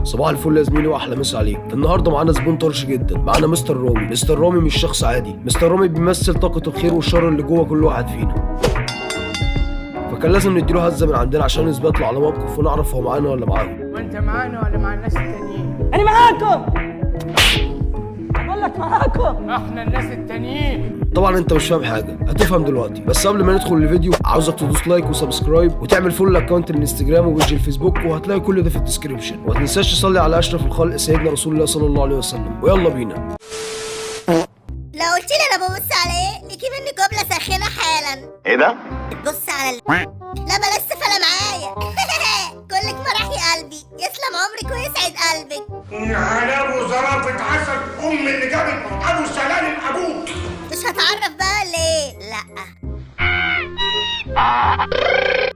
صباح الفل يا زميلي واحلى مسا عليك. النهارده معانا زبون طرش جدا، معانا مستر رامي. مستر رامي مش شخص عادي، مستر رامي بيمثل طاقة الخير والشر اللي جوه كل واحد فينا. فكان لازم نديله هزه من عندنا عشان نثبت له على موقف ونعرف هو معانا ولا معاهم. وانت معانا ولا مع الناس التانيين؟ انا معاكم، بقول لك معاكم، احنا الناس التانيين. طبعا انت مش فاهم حاجه، هتفهم دلوقتي. بس قبل ما ندخل الفيديو عاوزك تدوس لايك وسبسكرايب وتعمل فولو لاكونت الانستجرام وبيج الفيسبوك، وهتلاقي كل ده في الديسكريبشن. وما تنساش تصلي على اشرف الخلق سيدنا رسول الله صلى الله عليه وسلم. ويلا بينا. لو قلت لي انا ببص على ايه ليكي مني جمله ساخنه حالا. ايه ده؟ بتبص على لا بلاش سفله معايا. كلك فرحي قلبي، يسلم عمرك ويسعد قلبك. على ابو زرافه عسل ام اللي جابت ابو سلالم ابوك. مش هتعرف بقى ولا ايه؟ لا.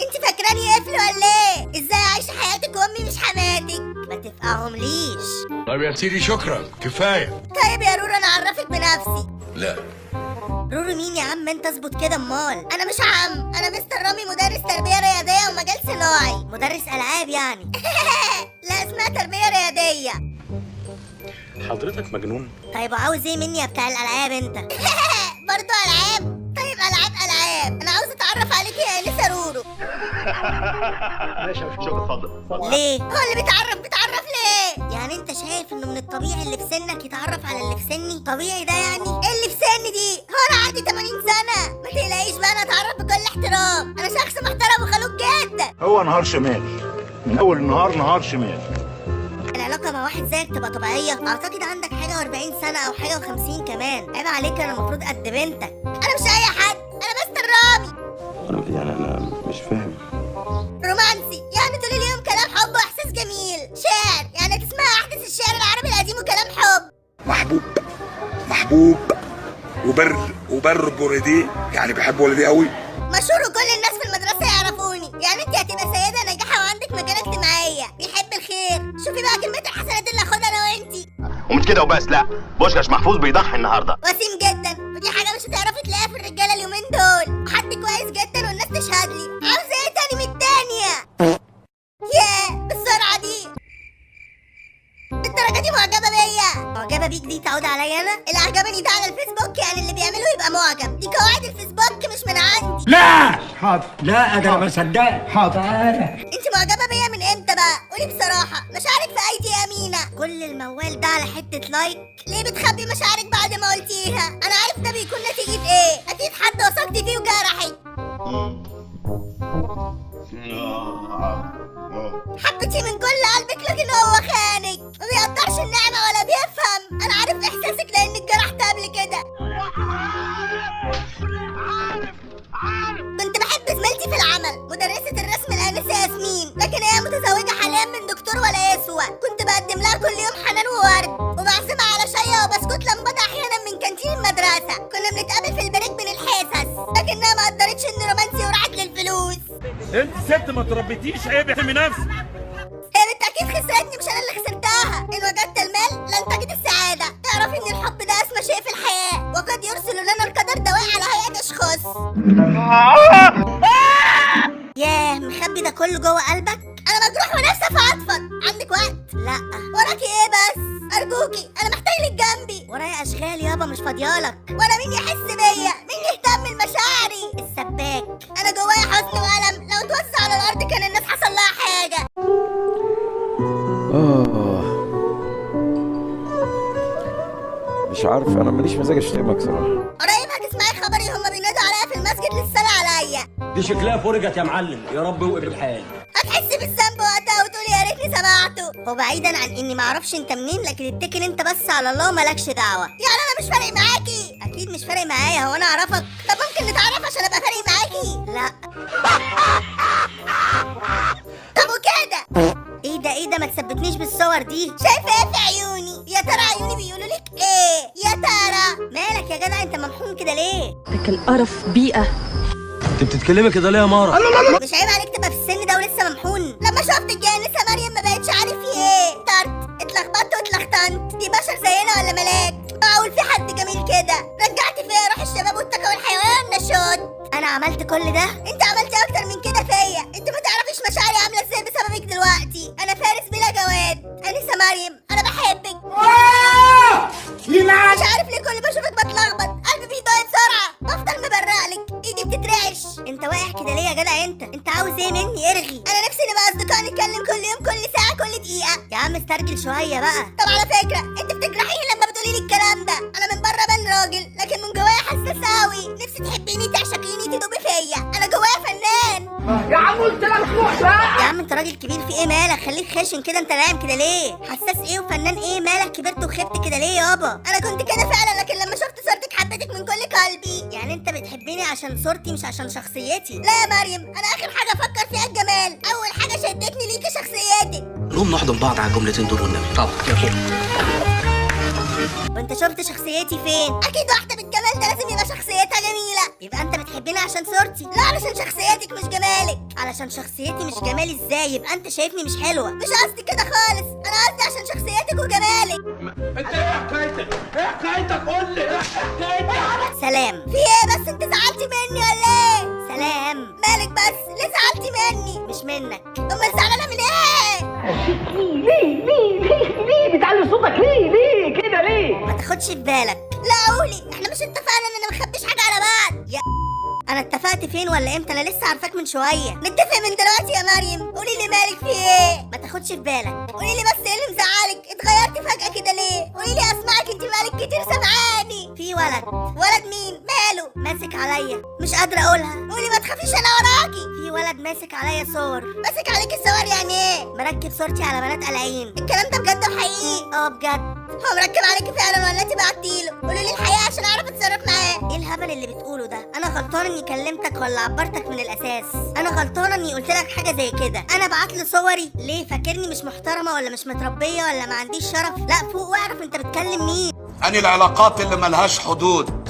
انت فاكراني قفل ولا ايه؟ ازاي عايشه حياتك وامي مش حماتك؟ ما تفقعهم ليش. طيب يا سيدي شكرا كفايه. طيب يا رورو انا اعرفك بنفسي. لا رورو مين يا عم انت؟ اظبط كده امال. انا مش عم، انا مستر رامي، مدرس تربيه رياضيه ومجال صناعي، مدرس العاب يعني. لا اسمها تربيه رياضيه. حضرتك مجنون؟ طيب وعاوز ايه مني يا بتاع الالعاب انت؟ برضه العاب؟ طيب العاب انا عاوز اتعرف عليك يا انسه رورو. ماشي يا شكرا، اتفضل. ليه؟ هو اللي بيتعرف ليه؟ يعني انت شايف انه من الطبيعي اللي في سنك يتعرف على اللي في سني؟ طبيعي ده يعني؟ ايه اللي في سني دي؟ هو انا عندي 80 سنه، ما تقلقيش بقى انا اتعرف بكل احترام، انا شخص محترم وخلوق جدا. هو نهار شمال من اول النهار، نهار شمال. العلاقه مع واحد زيك تبقى طبيعيه؟ اعتقد عندك حاجه و40 سنه او حاجه و50 كمان، عيب عليك، انا المفروض قد بنتك. انا مش اي حد، انا مستر رامي. انا مش فاهم. رومانسي يعني طول اليوم كلام حب واحساس جميل. شعر يعني تسمع احدث الشعر العربي القديم وكلام حب. محبوب وبر بورديه، يعني بحب والدي قوي. مشهور وكل الناس في المدرسه يعرفوني، يعني انت هتبقى سيده ناجحه وعندك مكانه اجتماعيه، بيحب الخير. شوفي بقى كلمه الحسنات اللي هاخدها انا وانتي. ومش كده وبس، لا، بوشكاش محفوظ بيضحي النهارده. وسيم جدا، ودي حاجه مش هتعرفي تلاقيها في الرجاله اليومين دول. حد كويس جدا والناس تشهد لي. عاوزه ايه تاني من التانيه؟ ياه بالسرعه دي؟ الدرجه دي معجبه بيا؟ معجبه بيك دي تعود عليا انا؟ اللي عجبني ده على الفيسبوك يعني اللي بيعمله يبقى معجب. دي قواعد الفيسبوك مش من عندي. لا حاضر، لا انا ما صدقت. حاضر. انت معجبه بيا من امتى بقى؟ قولي بصراحه. مشاعرك في ايدي يا امينه. كل الموال ده على حته لايك؟ ليه بتخبي مشاعرك بعد ما قلتيها؟ انا عارف ده بيكون نتيجه ايه. اكيد حد وثقتي فيه وجرحك. حبيتي من كل قلبك لكن هو خانك، ما بيقدرش النعمه ولا بيفهم. انا عارف احساسك لانك جرحت قبل كده. كنت بحب زميلتي في العمل مدرسة الرسم الآنسة ياسمين، لكن هي متزوجة حاليا من دكتور ولا يسوى. كنت بقدم لها كل يوم حنان وورد وبعزمها على شاي وبسكوت لمبادة أحيانا من كانتين المدرسة. كنا بنتقابل في البريك بين الحصص، لكنها ما قدرتش إني رومانسي وراحت للفلوس. انت ست ما تربيتيش، عيب احترمي نفسك. هي بالتأكيد خسرتني، مش أنا اللي خسرتها. إن وجدت المال لن تجد السعادة. اعرفي إن الحب ده أسمى شيء في الحياة، وقد يرسل لنا القدر دواء على هيئة أشخاص. ياه مخبي ده كله جوه قلبك؟ انا مجروح ونفسي افضفض. عندك وقت؟ لا. وراكي ايه بس؟ ارجوكي انا محتاج لك جنبي. ورايا اشغال يابا مش فاضيالك. وانا مين يحس بيا؟ مين يهتم بمشاعري؟ السباك. انا جوايا حزن والم، لو اتوزع على الارض كان الناس حصل لها حاجه. مش عارف، انا ماليش مزاج اشتمك صراحه. قريب هتسمعي خبري هما بينادوا عليا في المسجد للصلاه عليا. دي شكلها فرجت يا معلم، يا رب وقف الحال. هتحسي بالذنب وقتها وتقولي يا ريتني سمعته. وبعيدا عن اني معرفش انت منين، لكن اتكل انت بس على الله ومالكش دعوه. يعني انا مش فارق معاكي؟ اكيد مش فارق معايا، هو انا اعرفك؟ طب ممكن نتعرف عشان ابقى فارق معاكي؟ لا. طب وكده؟ ايه ده ما تثبتنيش بالصور دي. شايفه ايه في عيوني؟ يا ترى عيوني بيقولوا لك ايه؟ يا ترى مالك يا جدع انت ممحون كده ليه؟ لك القرف بيئه. انت بتتكلمي كده ليه يا مارا؟ مش عيب عليك تبقى في السن ده ولسه ممحون؟ لما شفتك يا انسه مريم ما بقتش عارف في ايه. طرت اتلخبطت واتلختنت. دي بشر زينا ولا ملاك؟ معقول في حد جميل كده؟ رجعت فيا روح الشباب والتقوى والحيوان والنشاط. انا عملت كل ده؟ انت عملت اكتر من كده فيا. انت ما تعرفيش مشاعري عامله ازاي بسببك دلوقتي. انا فارس بلا جواد، انسه مريم انا بحبك. مش عارف ليه كل ما اشوفك بتلخبط، قلبي بيضايق بسرعه، بفضل مبرقلك، ايدي بتترعش. انت واقع كده ليه يا جدع؟ انت عاوز ايه مني؟ ارغي. انا نفسي نبقى اصدقاء نتكلم كل يوم كل ساعه كل دقيقه. يا عم استرجل شويه بقى. طب على فكره انت بتجرحيني لما بتقولي لي الكلام ده. انا من بره بان راجل لكن من جوايا حساسه قوي. نفسي تحبيني تعشقيني تدوبي فيا. انا جوايا فنان. يا عم قلت لك روح بقى. يا عم انت راجل كبير، في ايه مالك؟ خليك خشن كده. انت نايم كده ليه؟ حساس ايه وفنان ايه؟ مالك كبرت وخبت كده ليه يابا؟ انا كنت كده فعلا، لكن لما شفت صورتك حبيتك من كل قلبي. يعني انت بتحبيني عشان صورتي مش عشان شخصيتي؟ لا يا مريم، انا اخر حاجه افكر فيها الجمال. اول حاجه شدتني ليكي شخصيتك. نقوم نحضن بعض على الجملتين دول والنبي. طب وانت شفت شخصيتي فين؟ اكيد واحده بالجمال ده لازم يبقى شخصيتها جميله. يبقى انت بتحبيني عشان صورتي؟ لا، علشان شخصيتك مش جمالك. علشان شخصيتي مش جمالي ازاي؟ يبقى انت شايفني مش حلوه. مش قصدي كده خالص، انا قصدي عشان شخصيتك وجمالك. انت ايه حكايتك؟ ايه حكايتك؟ قول لي ايه حكايتك؟ سلام. في ايه بس؟ انت زعلتي مني ولا ايه؟ سلام، مالك بس؟ ليه زعلتي مني؟ مش منك. امال زعلانه من ايه؟ ليه بتعلي صوتك؟ ليه كده ليه؟ ما تاخدش في بالك. لا قولي، احنا مش اتفقنا ان ما نخبيش حاجه على بعض؟ يا انا اتفقت فين ولا امتى؟ انا لسه عارفاك من شويه. نتفق من دلوقتي يا مريم. قولي لي مالك في ايه؟ ما تاخدش في بالك. قولي لي بس ايه اللي مزعلك؟ اتغيرتي فجاه كده ليه؟ قولي لي اسمعك، انت مالك كتير سامعاني. في ولد مين؟ ماله؟ ماسك عليا، مش قادره اقولها. قولي ما تخافيش انا وراكي. في ولد ماسك عليا صور. ماسك عليكي صور يعني ايه؟ مركب صورتي على بنات قلعين. الكلام ده بجد وحقيقي؟ اه بجد. هو مركب عليكي فعلا ولا انت بعتيله؟ قولي لي الحقيقه عشان اعرف اتصرف معاه. ايه الهبل اللي بتقوله ده؟ انا غلطانه اني كلمتك ولا عبرتك من الاساس؟ انا غلطانه اني قلت لك حاجه زي كده. انا بعت له صوري ليه؟ فاكرني مش محترمه ولا مش متربيه ولا ما عنديش شرف؟ لا فوق واعرف انت بتكلم مين. أني العلاقات اللي ملهاش حدود،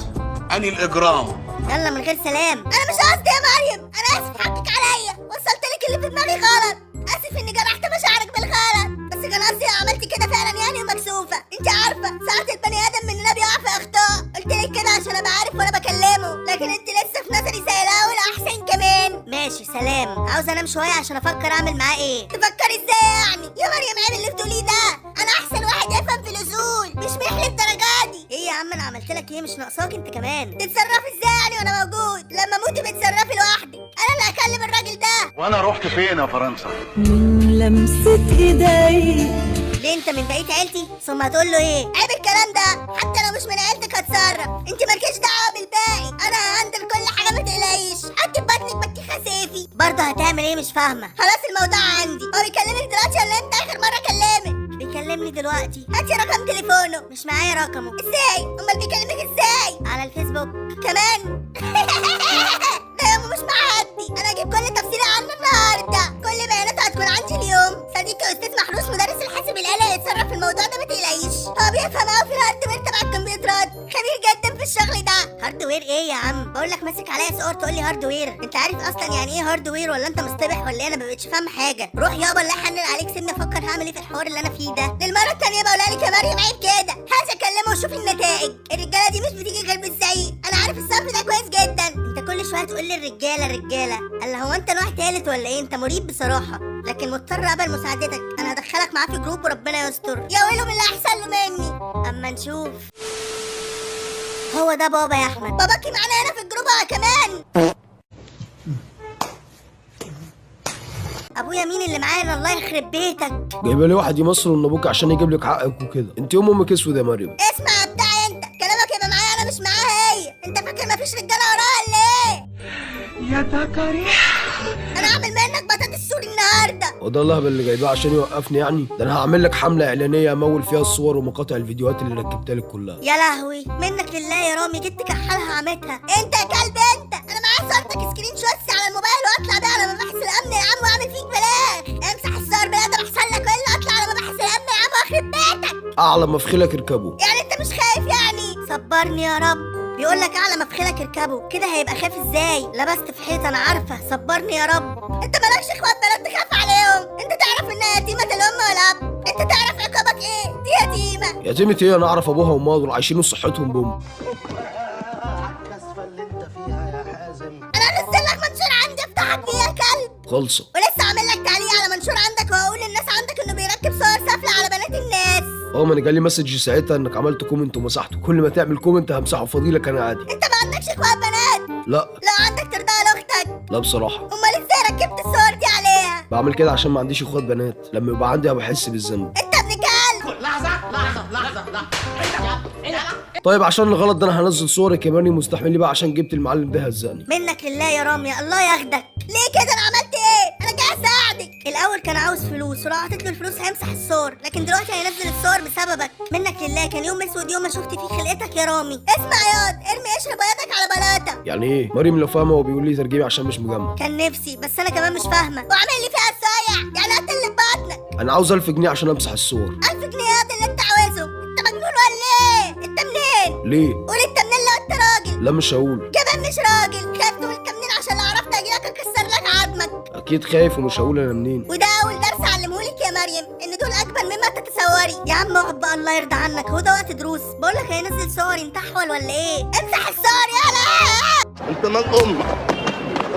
أني الإجرام. يلا من غير سلام. انا مش قصدي يا مريم، انا اسف حقك عليا، وصلت لك اللي في دماغي غلط. اسف اني جرحت مشاعرك بالغلط، بس كان قصدي عملت كده فعلا يعني ومكسوفه. انت عارفه ساعات البني ادم مننا بيقع في اخطاء. قلت لك كده عشان ابقى عارف وانا بكلمه، لكن انت لسه في نظري زي الاول، احسن كمان. ماشي سلام. عاوز انام شويه عشان افكر اعمل معاه ايه. تفكري ازاي يعني يا مريم؟ عيب اللي بتقوليه ده. انا احسن واحد يفهم في الاصول، مش محلي الدرجات دي. ايه يا عم انا عملت لك ايه؟ مش ناقصاك انت كمان. تتصرفي ازاي يعني وانا موجود؟ لما موتي بتصرفي لوحدك. انا اللي هكلم الراجل ده. وانا رحت فين يا فرنسا؟ من لمسة ايدي. ليه انت من بقية عيلتي؟ ثم هتقول له ايه؟ عيب الكلام ده، حتى لو مش من عيلتك هتصرف. انت مالكيش دعوه بالباقي، انا هعندل كل حاجه ما تقلقيش. حتى بطنك بطيخه سيفي. برضه هتعمل ايه؟ مش فاهمه. خلاص الموضوع عندي. هو بيكلمك دلوقتي ولا امتى اخر مره كلمك؟ بيكلمني دلوقتي. هاتي رقم تليفونه. مش معايا رقمه. ازاي؟ امال بيكلمك ازاي؟ على الفيسبوك كمان. ده يوم مش معدي. انا هجيب كل تفصيله عنه النهارده، كل بياناته هتكون عندي اليوم. صديقي استاذ محروس مدرس الحاسب الآلي هيتصرف في الموضوع ده، ما تقلقيش. هو بيفهم قوي في الهاردوير تبع الكمبيوترات، خبير جدا في الشغل ده. هاردوير ايه يا عم؟ بقول لك ماسك عليا صور تقول لي هاردوير. انت عارف اصلا يعني ايه هاردوير ولا انت مصطبح ولا ايه؟ انا ما بقتش فاهم حاجه. روح يابا الله يحنن عليك، سيبني افكر هعمل ايه في الحوار اللي انا فيه ده. للمره الثانيه بقولها لك يا مريم، عيب كده. هاجي اكلمه واشوف النتائج. الرجاله دي مش بتيجي غير بالزعيق. انا عارف الصنف ده كويس جدا. انت كل شويه تقول لي الرجاله. قال هو انت نوع تالت ولا ايه؟ انت مريب بصراحه، لكن مضطر اقبل مساعدتك. انا هدخلك معاه في جروب وربنا يستر. يا ويله من اللي احسن له مني. اما نشوف. هو ده بابا يا احمد. باباكي معانا هنا في الجروب كمان. ابويا مين اللي معانا؟ الله يخرب بيتك. جايبه لي واحد يمثل ان ابوك عشان يجيب لك حقك وكده. انت يوم امك اسود يا مريم. اسمع يا بتاعي، انت كلامك يبقى معايا انا مش معاها هي. انت فاكر مفيش رجاله وراها ولا ايه؟ يا تكري. انا هعمل منك بطاطس سوري النهارده. وده اللهبل اللي جايباه عشان يوقفني يعني؟ ده انا هعمل لك حمله اعلانيه امول فيها الصور ومقاطع الفيديوهات اللي ركبتها لك كلها. يا لهوي منك لله يا رامي، جيت تكحلها عمتها. انت يا كلب انت. انا معايا صورتك سكرين شوتس على الموبايل واطلع بيها على مباحث الامن يا عم واعمل فيك بلاغ. امسح الصور بلا ده احسن لك، والا اطلع على مباحث الامن يا عم واخرب بيتك. اعلى مفخلك اركبه. يعني انت مش خايف يعني؟ صبرني يا رب. بيقول لك اعلى مفخلك اركبه، كده هيبقى خايف ازاي؟ لبست في حيط انا عارفه. صبرني يا رب. انت مالكش اخوات بنات تخاف عليهم؟ انت تعرف انها يتيمه الام والاب؟ انت تعرف عقابك ايه؟ دي يتيمه. يتيمة ايه؟ انا اعرف ابوها وامها دول عايشين وصحتهم بهم. انا هنزل لك منشور عندي افتحك فيه يا كلب. خلصه. ولسه عامل لك تعليق على منشور عندك وهقول للناس عندك انه بيركب صور سافله على بنات الناس. ما انا جالي مسج ساعتها انك عملت كومنت ومسحته. كل ما تعمل كومنت همسحه فضيلك انا عادي. انت ما عندكش اخوات بنات؟ لا. لو عندك ترضاها لاختك. لا بصراحه. امال ازاي ركبت الصور دي عليها؟ بعمل كده عشان ما عنديش اخوات بنات، لما يبقى عندي بحس بالذنب. انت ابن كلب. لحظة طيب عشان الغلط ده انا هنزل صورك يا مريم واستحملي بقى عشان جبت المعلم ده هزقني. منك لله يا رامي، الله ياخدك. ليه كده؟ انا عملت ايه؟ انا جاي اساعدك. الاول كان عاوز فلوس ولو اعطيت له الفلوس هيمسح الصور، لكن دلوقتي هينزل الصور بسببك. منك لله، كان يوم اسود يوم ما شفت فيه خلقتك يا رامي. اسمع ياض، ارمي قشر بياضك على بلاطه. يعني ايه؟ مريم لو فاهمه هو بيقول لي ترجمي عشان مش مجمع. كان نفسي بس انا كمان مش فاهمه، وعامل لي فيها الصايع يعني قتل اللي في بطنك. انا عاوز 1000 جنيه عشان امسح الصور. 1000 جنيه ياض اللي انت عاوزهم؟ انت مجنون ولا ايه؟ انت منين؟ ليه؟ قول انت منين لو انت راجل. لا مش هقول. كمان مش راجل. خايف تقول انت منين عشان لو عرفت اجيلك اكسر لك عظمك. اكيد خايف ومش هقول انا منين. وده اول درس علمهولك يا مريم، ان دول اكبر مما تتصوري. يا عم اقعد بقى الله يرضى عنك، هو ده وقت دروس؟ بقول لك هينزل صور انت احول ولا ايه؟ امسح الصور يلا. انت مال امك؟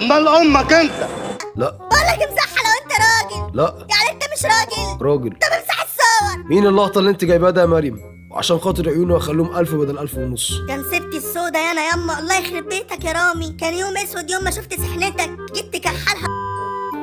مال امك انت؟ لا. بقول لك امسحها لو انت راجل. لا. يعني انت مش راجل؟ راجل. طب امسح الصور. مين اللقطه اللي انت جايباها ده يا مريم؟ وعشان خاطر عيونه اخليهم 1000 بدل 1500. كان سبتي السودا يانا ياما، الله يخرب بيتك يا رامي. كان يوم اسود يوم ما شفت سحنتك، جيت تكحلها.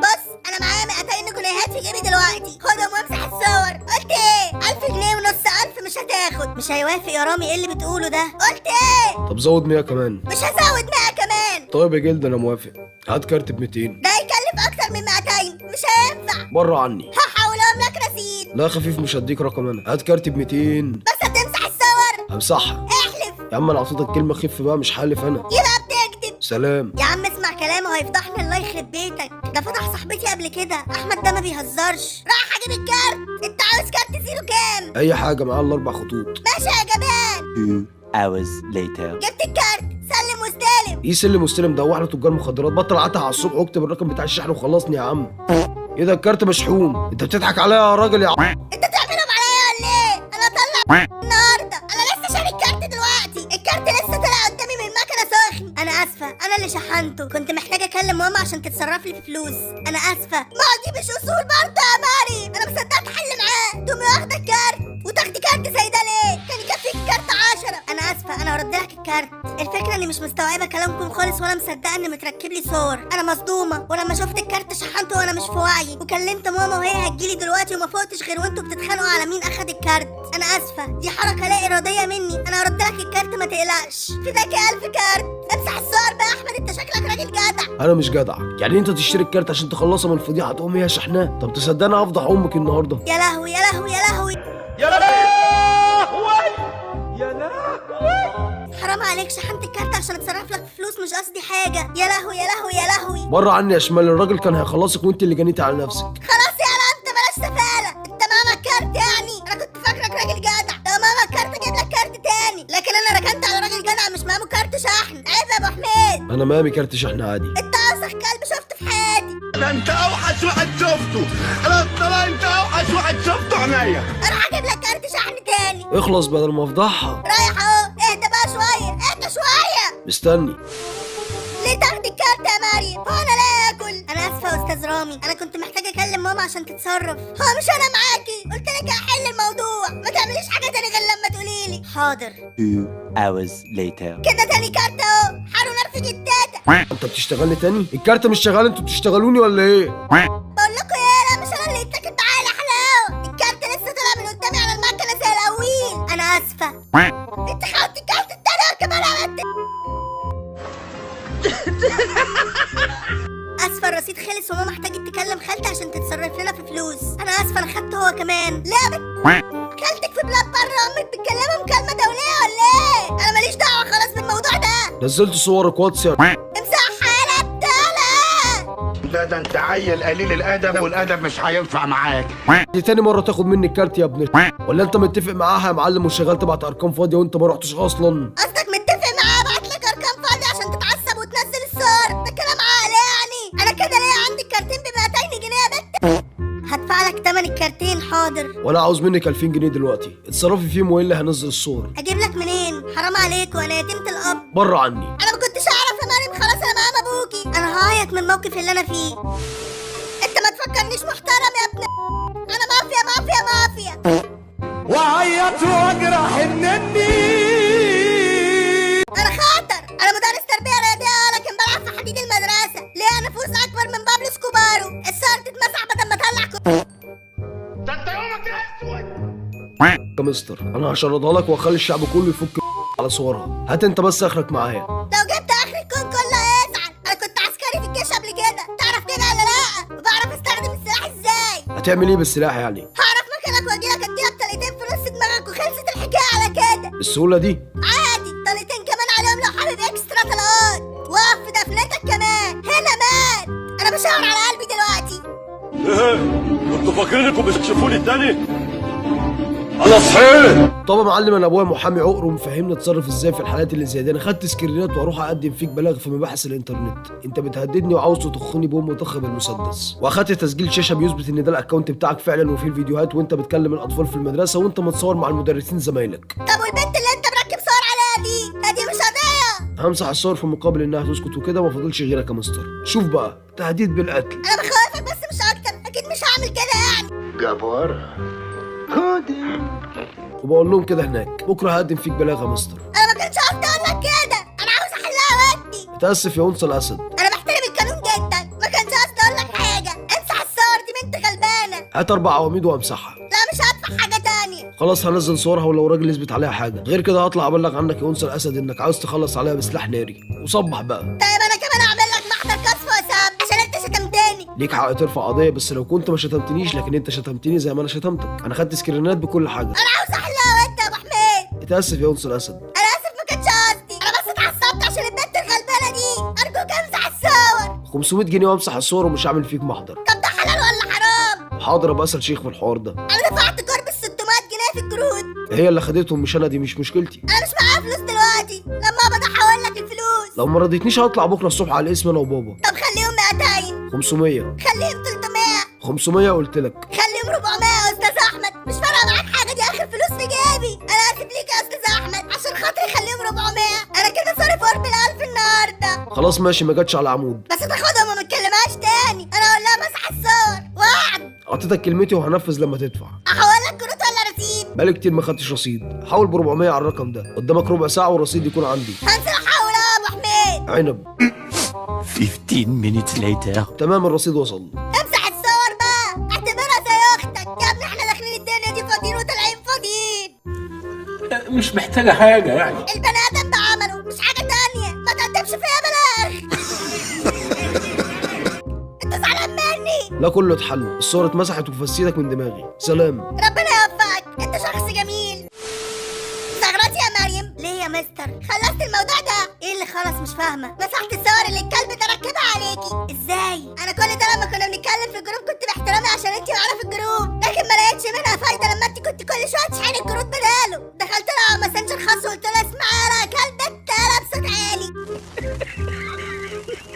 بص انا معايا 200 جنيهات في جيبي دلوقتي، خدهم وامسح الصور. قلت ايه؟ 1000 جنيه ونص 1000 مش هتاخد. مش هيوافق يا رامي، ايه اللي بتقوله ده؟ قلت ايه؟ طب زود 100 كمان. مش هزود 100 كمان. طيب يا جلد انا موافق، هات كارت ب 200. ده هيكلف اكتر من 200، مش هينفع. بره عني. هحولهم لك رصيد. لا خفيف مش هديك رقم انا، هات كارت ب 200. بس هتمسح الصور. همسحها. احلف. يا عم انا اعطيتك كلمه خف بقى، مش حالف انا. يبقى بتكذب. سلام. يا عم اسمع كلامه هيفضحني، الله يخرب بيتك. ده فضح صاحبتي قبل كده، احمد ده ما بيهزرش. رايح اجيب الكارت. انت عاوز كارت زيرو كام؟ اي حاجه معاه ال4 خطوط. ماشي يا جبان. 2 hours later. جبت الكارت، سلم واستلم. ايه سلم واستلم ده؟ واحنا تجار مخدرات؟ بطل عتها على الصبح واكتب الرقم بتاع الشحن وخلصني يا عم. ايه ده الكارت مشحون؟ انت بتضحك عليا يا راجل يا انت تعملهم عليا ولا ايه؟ انا اطلع النهارده، انا لسه شاري الكارت دلوقتي. الكارت لسه طلع قدامي من المكنه سخن. انا اسفه، انا اللي شحنته. كنت محتاجه اكلم ماما عشان تتصرف لي في فلوس. انا اسفه. ما دي مش اصول برضه يا مريم، انا مصدقت احل معاه. تقومي واخده الكارت وتاخدي كارت زي ده ليه؟ كان يكفيك كارت 10. انا اسفه، انا هرد لك الكارت. الفكره اني مش مستوعبه كلامكم خالص ولا مصدقه ان متركب لي صور. انا مصدومه، ولما شفت الكارت شحنته وانا مش في وعي، وكلمت ماما وهي هتجيلي دلوقتي وما فوقتش غير وانتوا بتتخانقوا على مين اخد الكارت. انا اسفه، دي حركه لا اراديه مني. انا هرد لك الكارت ما تقلقش. فداك 1000 كارت. امسح الصور بقى يا احمد، انت شكلك راجل جدع. انا مش جدع. يعني انت تشتري الكارت عشان تخلصها من الفضيحه تقوم هي شحناه؟ طب تصدقني هفضح امك النهارده. يا لهوي يا لهوي يا لهوي يا لهوي يا لهوي. حرام عليك، شحنت الكارت عشان اتصرف لك في فلوس، مش قصدي حاجه. يا لهوي يا لهوي يا لهوي. بره عني يا شمال، الراجل كان هيخلصك وانت اللي جنيتي على نفسك. خلاص يا انت بلاش سفاله. انت ماما الكارت يعني؟ انا كنت فاكرك راجل جدع. لو ماما الكارت اجيب لك كارت تاني، لكن انا ركنت على راجل جدع مش مامو كارت شحن. عيب يا ابو حميد. انا مامي كارت شحن عادي. انت اوسخ كلب شفته في حياتي. ده انت اوحش واحد شفته. انا طلع انت اوحش واحد شفته عينيا. اروح اجيب لك كارت شحن تاني. اخلص بدل ما افضحها. رايح اهو. اهدى بقى شويه، اهدى شويه. مستني. ليه تاخدي الكارت يا مريم؟ هو انا لا اكل؟ انا اسفه يا استاذ رامي، انا كنت محتاجه اكلم ماما عشان تتصرف. هو مش انا معاكي؟ قلت لك هحل الموضوع، ما تعمليش حاجه تاني غير لما تقولي لي. حاضر. 2 hours later. كده تاني كارت اهو. حاروا نار في جداتك. انت بتشتغلني تاني؟ الكارت مش شغال، انتوا بتشتغلوني ولا ايه؟ بقول لكم ايه، لا مش انا اللي اتاكل معايا حلاوه. الكارت لسه طالع من قدامي على المكنه زي الاول. انا اسفه. انت خدت الكارت التاني وكمان عملت اسفه، الرصيد خلص وماما احتاجت تكلم خالتي عشان تتصرف لنا في فلوس. انا اسفه، انا خدته هو كمان. لا خالتك في بلاد بره، امك بتكلمها مكالمه دوليه ولا ايه؟ انا ماليش دعوه خلاص بالموضوع ده. نزلت صورك واتس يا امسحها يا بتاله. ده انت عيل قليل الادب، والادب مش هينفع معاك. دي تاني مره تاخد مني الكارت يا ابن ولا انت متفق معاها يا معلم وشغال تبعت ارقام فاضيه وانت ما رحتش اصلا؟ قصدك متفق معاه ابعت لك ارقام فاضيه عشان تتعصب وتنزل الصور؟ ده كلام عقلي يعني. انا كده ليا عندي كارتين ب 200 جنيه يا بت. هدفع لك تمن الكارتين. حاضر. وانا عاوز منك 2000 جنيه دلوقتي، اتصرفي فيهم والا هنزل الصور. اجيب لك منين؟ حرام عليك، وانا يتيمة الاب. بره عني. انا ما كنتش اعرف يا مريم، خلاص انا مقام ابوكي. انا هعيط من الموقف اللي انا فيه. انت ما تفكرنيش محترم يا ابني. انا مافيا مافيا مافيا. اعيط واجرح النني. انا خاطر، انا مدرس تربيه رياضيه لكن بلعب في حديد المدرسه، ليا نفوذ اكبر من بابلو سكوبارو، الصور تتمسح بدل ما اطلع ده انت يومك اسود. يا مستر انا هشردها لك واخلي الشعب كله يفك على صورها. هات انت بس اخرك معايا. لو جبت اخر الكون كله هيزعل. انا كنت عسكري في الجيش قبل كده، تعرف كده ولا لا؟ وبعرف استخدم السلاح ازاي. هتعمل ايه بالسلاح يعني؟ هعرف مكانك واجيلك اديلك طلقتين في نص دماغك وخلصت الحكايه على كده. بالسهوله دي؟ عادي، طلقتين كمان عليهم لو حابب اكسترا طلقات. وقف في دفنتك كمان، هنا مات. انا بشاور على قلبي دلوقتي. ايه كنتوا فاكرين انكم بتكشفوني التاني؟ انا صحيت. طب يا معلم انا ابويا محامي عقر ومفهمني اتصرف ازاي في الحالات اللي زي دي. انا خدت سكرينات واروح اقدم فيك بلاغ في مباحث الانترنت. انت بتهددني وعاوز تطخني بام وطخ بالمسدس. واخدت تسجيل شاشه بيثبت ان ده الاكونت بتاعك فعلا وفيه الفيديوهات وانت بتكلم الاطفال في المدرسه وانت متصور مع المدرسين زمايلك. طب والبنت اللي انت مركب صور عليها دي مش قضيه؟ همسح الصور في مقابل انها تسكت وكده ما فاضلش غيرك يا مستر. شوف بقى تهديد بالقتل. انا بخوفك بس مش اكتر، اكيد مش هعمل كده يعني. جبار. وبقول لهم كده هناك بكره هقدم فيك بلاغ يا مستر. انا ما كنتش قصدي اقول لك كده، انا عاوز احلها ودي. متاسف يا انثى الاسد. انا بحترم القانون جدا، ما كانش قصدي اقول لك حاجه. امسح الصور دي بنت غلبانه. هات 4 عواميد وامسحها. لا مش هدفع حاجه تانية. خلاص هنزل صورها ولو راجل يثبت عليها حاجه، غير كده هطلع ابلغ عنك يا انثى الاسد انك عاوز تخلص عليها بسلاح ناري. وصبح بقى. طيب انا كمان اعمل لك محضر كشف وساب عشان انت شتمتني. ليك حق ترفع قضيه بس لو كنت ما شتمتنيش، لكن انت شتمتني زي ما انا شتمتك. انا خدت سكرينات بكل حاجه. انا عاوز احلها وانت يا ابو حميد. متاسف يا انثى الاسد. انا اسف ما كانش قصدي، انا بس اتعصبت عشان البنت الغلبانه دي. ارجوك امسح الصور. 500 جنيه وامسح الصور ومش هعمل فيك محضر. طب ده حلال ولا حرام؟ حاضر ابقى اسال شيخ في الحوار ده. انا دفعت قرب ال 600 جنيه في الجرود. هي اللي خدتهم مش انا، دي مش مشكلتي. انا مش معايا فلوس دلوقتي، لما ابقى احول لك الفلوس. لو ما رضيتنيش هطلع بكره الصبح على الاسم انا وبابا. طب خليهم 200. 500. خليهم 300. 500 قلت لك. خليهم 400 يا استاذ احمد، مش فارقه معاك حاجه، دي اخر فلوس في جيبي. انا اسف ليك يا استاذ احمد، عشان خاطري خليهم 400. انا كده صارف قرب ال1000 النهارده. خلاص ماشي ما جاتش على عمود. بس تاخدهم وما تكلمهاش تاني، انا اقول لها مسح الصور وعد. اعطيتك كلمتي وهنفذ لما تدفع. احول لك كروت ولا رصيد؟ بقالي كتير ما خدتش رصيد. حاول ب 400 على الرقم ده، قدامك ربع ساعه والرصيد يكون عندي. هنزل احول يا ابو حميد. عنب. 15 minutes later. تمام الرصيد وصل. امسح الصور بقى، اعتبرها زي اختك يا ابني. احنا داخلين الدنيا دي فاضيين وطالعين فاضيين. مش محتاجه حاجه يعني. البني ادم ده عمله مش حاجه تانية، ما تقدمش فيها بلاغ. انت زعلان مني؟ لا كله اتحل، الصور اتمسحت وفسيتك من دماغي. سلام. ربنا يوفقك، انت شخص جميل. استغربت يا مريم؟ ليه يا مستر؟ خلصت الموضوع ده؟ ايه اللي خلص مش فاهمه؟ مسحت الصور اللي الكلب ده ركبها عليكي ازاي؟ انا كل ده لما كنا بنتكلم في الجروب كنت باحترامي عشان انتي معانا في الجروب، لكن ما لقيتش منها فايده لما انتي كنت كل شويه تشحني الكروت بداله. دخلت لها على ماسنجر خاص وقلت لها اسمعي يا كلبك تعالى بصوت عالي.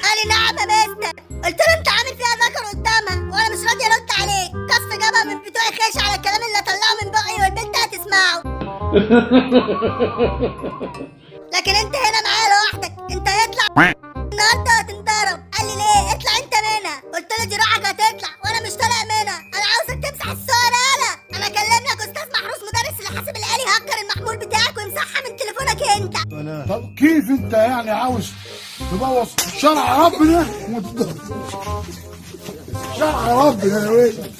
قال لي نعم يا مستر. قلت له انت عامل فيها ذكر قدامها وانا مش راضي ارد عليك. كسف جابها من بتوعي خاش على الكلام اللي اطلعه من بقي والبنت هتسمعه. لكن انت هنا معايا لوحدك، انت هيطلع النهارده هتنضرب. قال لي ليه؟ اطلع انت منها. قلت له دي روحك هتطلع وانا مش طالع منها. انا عاوزك تمسح الصور. انا اكلم لك استاذ محروس مدرس الحاسب الالي هكر المحمول بتاعك ويمسحها من تليفونك انت. طب كيف انت يعني عاوز تبوظ شرع ربنا؟ شرع ربنا يا ويلي.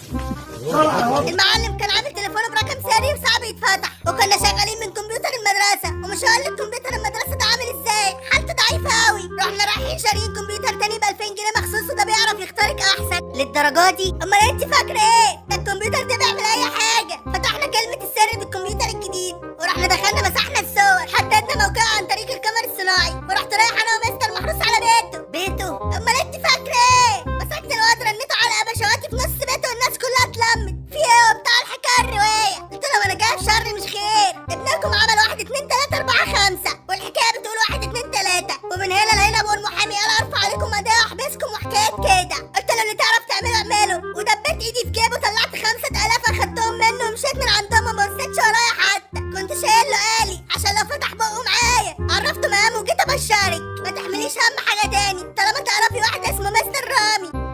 المعلم كان عامل تليفونه برقم سري وصعب يتفتح، وكنا شغالين من كمبيوتر المدرسه، ومش هقول لك كمبيوتر المدرسه ده عامل ازاي، حالته ضعيفه قوي. رحنا رايحين شاريين كمبيوتر تاني ب 2000 جنيه مخصوص وده بيعرف يخترق احسن. للدرجه دي؟ امال انت فاكره ايه؟ ده الكمبيوتر ده بيعمل اي حاجه. فتحنا كلمه السر بالكمبيوتر الجديد ورحنا دخلنا مسحنا الصور، حددنا موقعه عن طريق الكاميرا الصناعي، ورحت رايح انا ومستر محروس على بيته. امال انت فاكره ايه؟ مسكت الواد رنيته على بشواتي في نص بيته والناس كلها اتلمت. في ايه وبتاع الحكايه الروايه؟ قلت لهم انا جايب شر مش خير، ابنكم عمل 1 2 3 4 5 والحكايه بتقول 1 2 3. ومن هنا لهنا ابو المحامي قال ارفع عليكم قضيه واحبسكم وحكايات كده. قلت له اللي تعرف تعمله اعمله، ودبيت ايدي في جيبه طلعت 5000 اخدتهم منه ومشيت من عندهم وما بصيتش ورايا حتى. كنت شايل له آلي عشان لو فتح بقه معايا. عرفته مقامه وجيت ابشرك. ما تحمليش هم حاجه تاني طالما تعرفي واحد اسمه مستر رامي.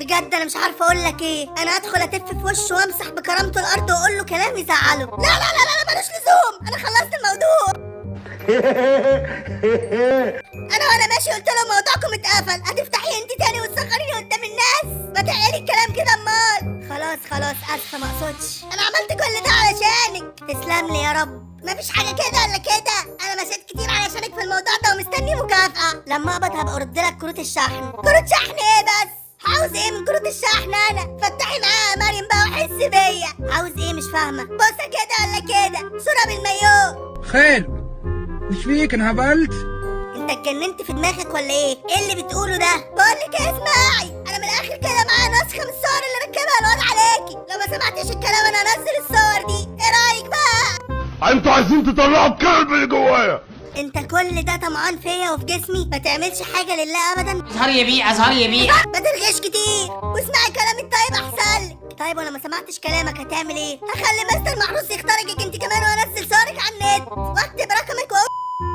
بجد انا مش عارفه اقول لك ايه. انا هدخل اتف في وشه وامسح بكرامه ارحمته الارض واقول له كلام يزعله. لا لا لا لا ملوش لزوم، انا خلصت الموضوع. انا وانا ماشي قلت له موضوعكم اتقفل، هتفتحي انت تاني وتسخريني قدام الناس؟ ما تعقلي الكلام كده امال. خلاص اسفه ما اقصدش، انا عملت كل ده علشانك. تسلم لي يا رب. مفيش حاجه كده ولا كده، انا مشيت كتير علشانك في الموضوع ده ومستني مكافاه. لما اقبض هبقى ارد لك كروت الشحن. كروت شحن ايه بس؟ عاوز ايه من كروت الشحن؟ انا فتحي معايا يا مريم بقى وحس بيا. عاوز ايه مش فاهمه؟ بصه كده ولا كده؟ صوره بالمايو. خير مش فيك انهبلت؟ انت اتجننت في دماغك ولا ايه؟ ايه اللي بتقوله ده؟ بقول لك ايه اسمعي، انا من الاخر كده معايا نسخه من الصور اللي ركبها الواد عليكي. لو ما سمعتيش الكلام انا هنزل الصور دي، ايه رايك بقى؟ انتوا عايزين تطلعوا الكلب اللي جوايا. انت كل ده طمعان فيا وفي جسمي؟ ما تعملش حاجه لله ابدا. اظهر يا بيه اظهر يا بيه. ما ترغيش كتير واسمعي كلامي الطيب احسن لك. طيب وانا ما سمعتش كلامك هتعمل ايه؟ هخلي مستر محروس يخترقك انت كمان وانزل صورك على النت واكتب رقمك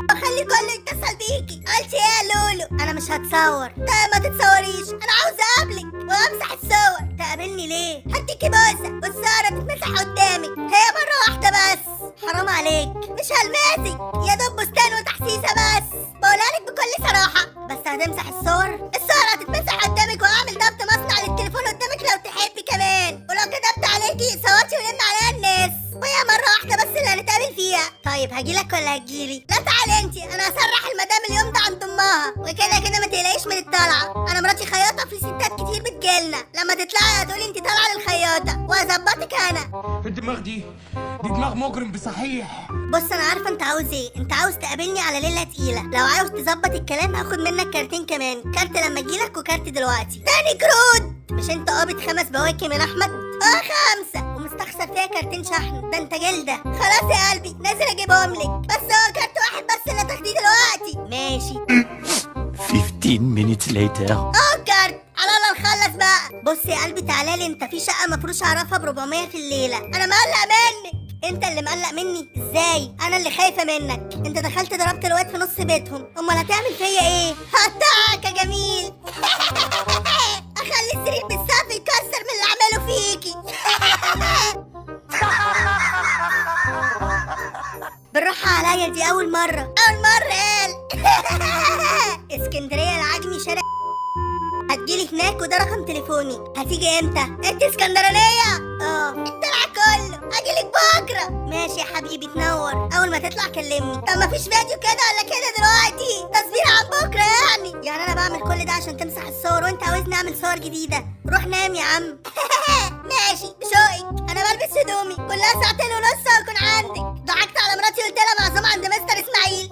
واخلي كله يتصل بيكي. قلت ايه يا لولو؟ انا مش هتصور. طيب ما تتصوريش، انا عاوزه اقابلك وامسح الصور. تقابلني ليه؟ هديكي بوسه والصوره تتمسح قدامك، هي مره واحده بس. حرام عليك، مش هلمسك، يا دوب بستان وتحسيسه بس. بقولها لك بكل صراحه. بس هتمسح الصور هتتمسح قدامك وهعمل ضبط مصنع للتليفون قدامك لو تحبي كمان. ولو كتبت عليكي صورتي ونمنا عليها الناس، وهي مره واحده بس اللي هنتقابل فيها. طيب هجيلك ولا هتجيلي؟ لا تعالي انتي، انا هسرح المدام اليوم ده عند امها، وكده كده ما تقلقيش من الطلعه. انا مراتي خياطه، في ستات كتير بتجيلنا. لما تطلعي هتقولي انتي طالعه للخياطه وهظبطك انا. الدماغ دي دماغ مجرم بصحيح. بص انا عارفه انت عاوز ايه. انت عاوز تقابلني على ليله تقيله. لو عاوز تظبط الكلام هاخد منك كارتين كمان، كارت لما اجيلك وكارت دلوقتي. تاني كروت. مش انت قابض 5 بواكي من احمد؟ 5 ومستخسر فيها كارتين شحن. ده انت جلده. خلاص يا قلبي نازل اجيبهم لك، بس هو كارت واحد بس اللي هتاخديه دلوقتي. ماشي. 15 minutes later. كارت على الله نخلص بقى. بص يا قلبي تعالى لي، انت في شقه مفروش اعرفها ب400 في الليله. انا مقلق منك. انت اللي مقلق مني؟ ازاي؟ انا اللي خايفه منك. انت دخلت ضربت الواد في نص بيتهم، امال هتعمل فيا ايه؟ هقطعك يا جميل. اخلي السرير بالسقف يكسر من اللي عمله فيكي. بالراحه عليا، دي اول مره قال. اسكندريه العجمي شارع. هتجيلي هناك وده رقم تليفوني. هتيجي امتى؟ انت اسكندرانيه؟ الطلع كله. اجيلك بكره. ماشي يا حبيبي تنور. اول ما تطلع كلمني. طب مفيش فيديو كده ولا كده دلوقتي؟ تصوير عن بكره يعني انا بعمل كل ده عشان تمسح الصور وانت عاوزني اعمل صور جديده؟ روح نام يا عم. ماشي بشوقك. انا بلبس هدومي كلها 2.5 ساعة واكون عندك. ضحكت على مراتي قلت لها معزومه عند مستر اسماعيل.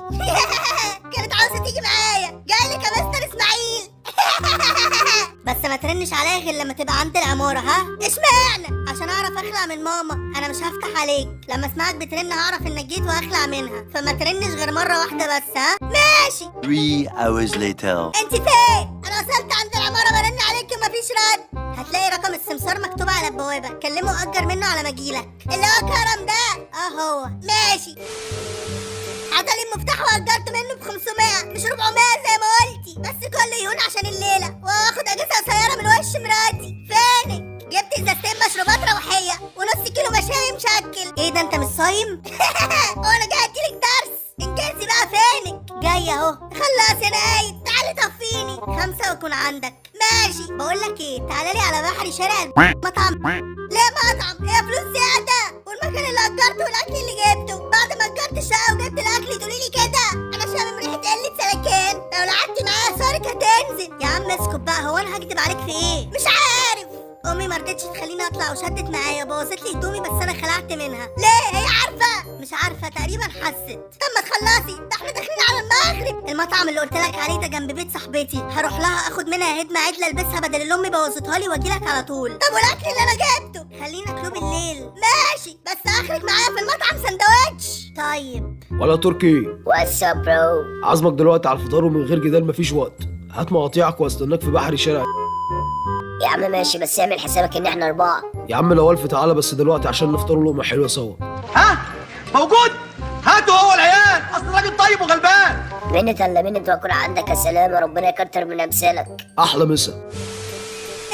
كانت عاوزه تيجي معايا. جاي لك يا مستر اسماعيل. بس ما ترنش عليا غير لما تبقى عند العماره. ها اشمعنى؟ عشان اعرف اخلع من ماما. انا مش هفتح عليك. لما اسمعك بترن هعرف انك جيت واخلع منها، فما ترنش غير مره واحده بس. ها ماشي. 3 hours later. انت فين؟ انا وصلت عند العماره برن عليك ومفيش رد. هتلاقي رقم السمسار مكتوب على البوابه، كلمه واجر منه على ما اجيلك. اللي هو كرم ده. هو ماشي. عطالي المفتاح واجرت منه ب500 مش 400 زي ما قلتي، بس كله يهون عشان الليله واخد اجازه قصيره من وش مراتي. فينك؟ جبت ازازتين مشروبات روحيه ونص كيلو مشاوي مشكل. ايه ده انت مش صايم؟ وانا جاي اديلك درس. انجزي بقى. فينك؟ جاي اهو. خلاص يا نايد تعالي طفيني. 5 واكون عندك. ماشي. بقول لك ايه، تعالى لي على بحري شارع مطعم. ليه مطعم؟ هي فلوس زياده. والمكان اللي اجرته والاكل اللي جبته. بعد ما اجرت الشقه وجبت الاكل تقولي لي كده؟ انا شامم ريحه قله سلكان. لو لعبتي معايا صورك هتنزل. يا عم اسكت بقى، هو انا هكدب عليك في ايه؟ مش عارف. امي ما رضتش تخليني اطلع وشدت معايا بوظت لي هدومي، بس انا خلعت منها. ليه؟ هي عارفه؟ مش عارفه تقريبا حست. طب ما تخلصي، ده احنا داخلين على المغرب. المطعم اللي قلت لك عليه ده جنب بيت صاحبتي، هروح لها اخد منها هدمه عدله البسها بدل اللي امي بوظتها لي واجي لك على طول. طب والاكل اللي انا جبته خلينا ناكله بالليل. ماشي، بس اخرك معايا في المطعم سندوتش. طيب ولا تركي واتساب برو. عازمك دلوقتي على الفطار ومن غير جدال مفيش وقت. هات مقاطيعك واستناك في بحري شارع. يا عم ماشي، بس اعمل حسابك ان احنا 4. يا عم لو الف تعالى بس دلوقتي عشان نفطروا لقمه حلوه سوا. ها موجود. هاتوا هو العيال، اصل راجل طيب وغلبان. منت الا منت واكون عندك. السلامه، ربنا يكتر من امثالك. احلى مسا.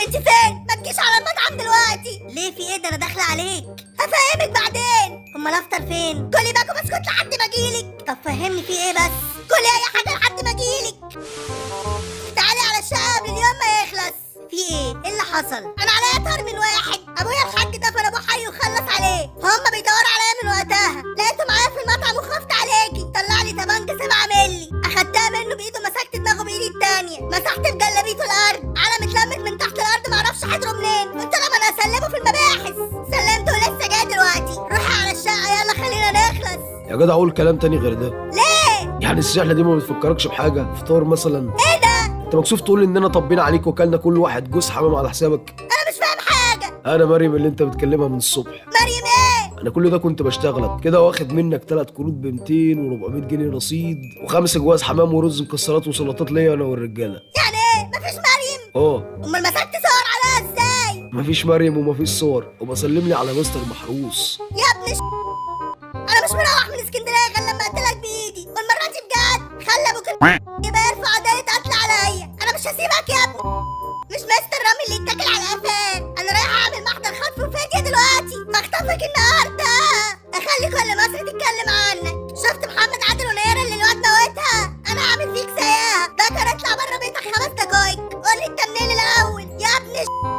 انت فين؟ ما تجيش على المطعم دلوقتي. ليه في ايه؟ ده انا داخله عليك. هفهمك بعدين. امال افطر فين؟ كلي باكو بسكوت لحد ما اجيلك. طب فهمني في ايه بس. كلي اي حاجه لحد ما اجيلك. تعالي على الشقه قبل اليوم ما يخلص. في ايه؟ ايه اللي حصل؟ انا عليا طار من واحد. ابويا الحاج دفن ابو حي وخلص عليه. هم بيدوروا عليا من وقتها. لقيته معايا في المطعم وخفت عليكي. طلع لي تبانجه 7 مللي. اخدتها منه بايده مسكت دماغه بايدي التانيه. مسحت بجلابيته الارض. علم اتلمت من تحت الارض معرفش حضره منين. قلت له ما انا هسلمه في المباحث. سلمته ولسه جاي دلوقتي. روحي على الشقه يلا خلينا نخلص. يا جدع قول كلام تاني غير ده. ليه؟ يعني السحله دي ما بتفكركش بحاجه؟ فطار مثلا؟ ايه ده؟ انت مكسوف تقول اننا طبينا عليك وكلنا كل واحد جوز حمام على حسابك؟ انا مش فاهم حاجه. انا مريم اللي انت بتكلمها من الصبح. مريم ايه؟ انا كل ده كنت بشتغلك كده واخد منك 3 كروت ب 200 و400 جنيه رصيد و5 جواز حمام ورز مكسرات وسلطات ليا انا والرجاله. يعني ايه؟ مفيش مريم؟ امال مسكت صور عليها ازاي؟ مفيش مريم ومفيش صور وبسلم لي على مستر محروس. يا ابني انا مش مروح من اسكندريه غير لما اقتلك بايدي. والمره دي بجد خلي ابوك يبقى يرفع قضيه قتل عليا. انا مش هسيبك يا ابني. مش مستر رامي اللي يتكل على قفاه. انا رايحه اعمل محضر خطف وفديه دلوقتي. هخطفك النهارده. اخلي كل مصر تتكلم عنك. شفت محمد عادل ونيره اللي الواد موتها؟ انا هعمل فيك زيها. ده كان اطلع بره بيتك 5 دقايق. قول لي انت منين الاول يا ابني.